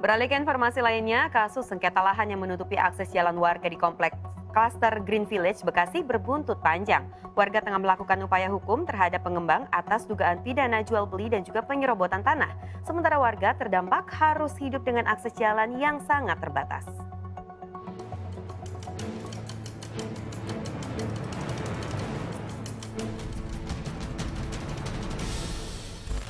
Beralih ke informasi lainnya, kasus sengketa lahan yang menutupi akses jalan warga di kompleks klaster Green Village Bekasi berbuntut panjang. Warga tengah melakukan upaya hukum terhadap pengembang atas dugaan pidana jual beli dan juga penyerobotan tanah. Sementara warga terdampak harus hidup dengan akses jalan yang sangat terbatas.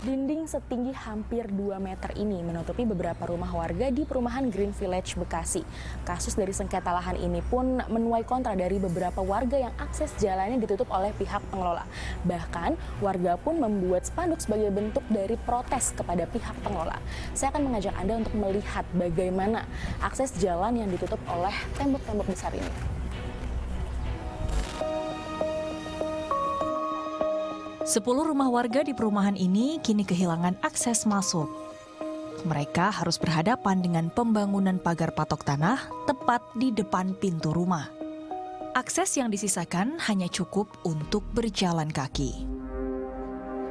Dinding setinggi hampir 2 meter ini menutupi beberapa rumah warga di perumahan Green Village Bekasi. Kasus dari sengketa lahan ini pun menuai kontra dari beberapa warga yang akses jalannya ditutup oleh pihak pengelola. Bahkan warga pun membuat spanduk sebagai bentuk dari protes kepada pihak pengelola. Saya akan mengajak Anda untuk melihat bagaimana akses jalan yang ditutup oleh tembok-tembok besar ini. 10 rumah warga di perumahan ini kini kehilangan akses masuk. Mereka harus berhadapan dengan pembangunan pagar patok tanah tepat di depan pintu rumah. Akses yang disisakan hanya cukup untuk berjalan kaki.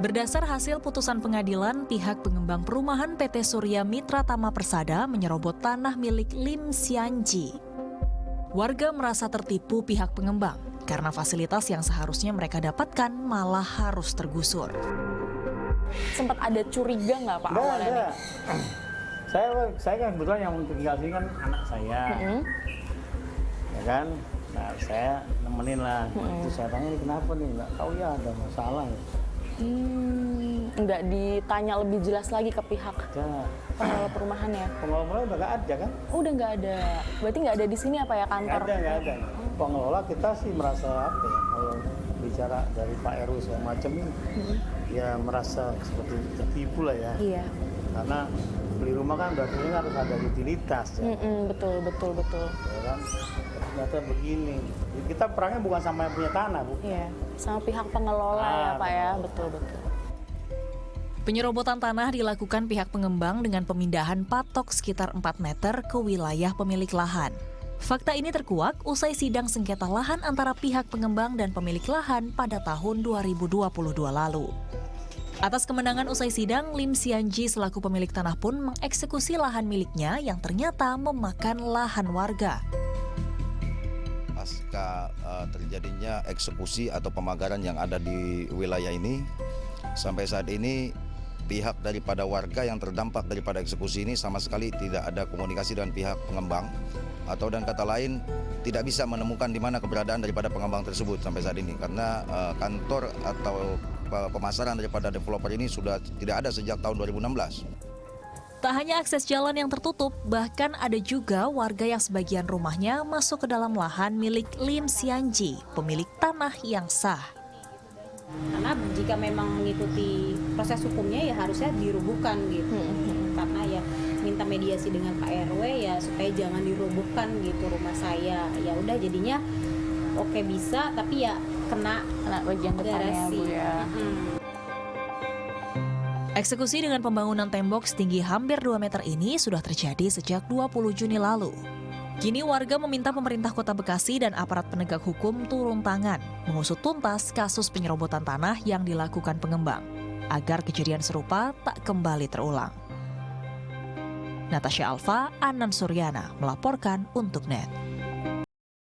Berdasar hasil putusan pengadilan, pihak pengembang perumahan PT Surya Mitra Tama Persada menyerobot tanah milik Lim Sianji. Warga merasa tertipu pihak pengembang karena fasilitas yang seharusnya mereka dapatkan malah harus tergusur. Sempat ada curiga nggak Pak awalnya nih? Saya kan kebetulan yang tinggal sini kan anak saya, ya kan. Nah saya nemenin lah. Terus saya tanya ini kenapa nih? Nggak tahu ya ada masalah. Nggak ditanya lebih jelas lagi ke pihak pengelola perumahan ya? Pengelola udah nggak ada kan? Oh, udah nggak ada. Berarti nggak ada di sini apa ya kantor? Nggak ada. Pengelola kita sih merasa apa ya, kalau bicara dari Pak RW segala macam ini, ya merasa seperti tertipu lah ya. Iya. Karena beli rumah kan berarti harus ada utilitas ya. Betul. Ya kan? Ternyata begini. Kita perangnya bukan sama yang punya tanah, Bu. Iya, sama pihak pengelola ya Pak ya, betul. Penyerobotan tanah dilakukan pihak pengembang dengan pemindahan patok sekitar 4 meter ke wilayah pemilik lahan. Fakta ini terkuak usai sidang sengketa lahan antara pihak pengembang dan pemilik lahan pada tahun 2022 lalu. Atas kemenangan usai sidang, Lim Sianji selaku pemilik tanah pun mengeksekusi lahan miliknya yang ternyata memakan lahan warga. Pasca terjadinya eksekusi atau pemagaran yang ada di wilayah ini, sampai saat ini pihak daripada warga yang terdampak daripada eksekusi ini sama sekali tidak ada komunikasi dengan pihak pengembang, atau dan kata lain tidak bisa menemukan di mana keberadaan daripada pengembang tersebut sampai saat ini, karena kantor atau pemasaran daripada developer ini sudah tidak ada sejak tahun 2016. Tak hanya akses jalan yang tertutup, bahkan ada juga warga yang sebagian rumahnya masuk ke dalam lahan milik Lim Sianji, pemilik tanah yang sah. Karena jika memang mengikuti proses hukumnya ya harusnya dirubuhkan gitu. Karena ya minta mediasi dengan Pak RW ya supaya jangan dirubuhkan gitu rumah saya. Ya udah jadinya oke bisa tapi ya kena bagian depannya Bu ya. Eksekusi dengan pembangunan tembok setinggi hampir 2 meter ini sudah terjadi sejak 20 Juni lalu. Kini warga meminta pemerintah Kota Bekasi dan aparat penegak hukum turun tangan mengusut tuntas kasus penyerobotan tanah yang dilakukan pengembang agar kejadian serupa tak kembali terulang. Natasha Alfa, Anan Suryana melaporkan untuk NET.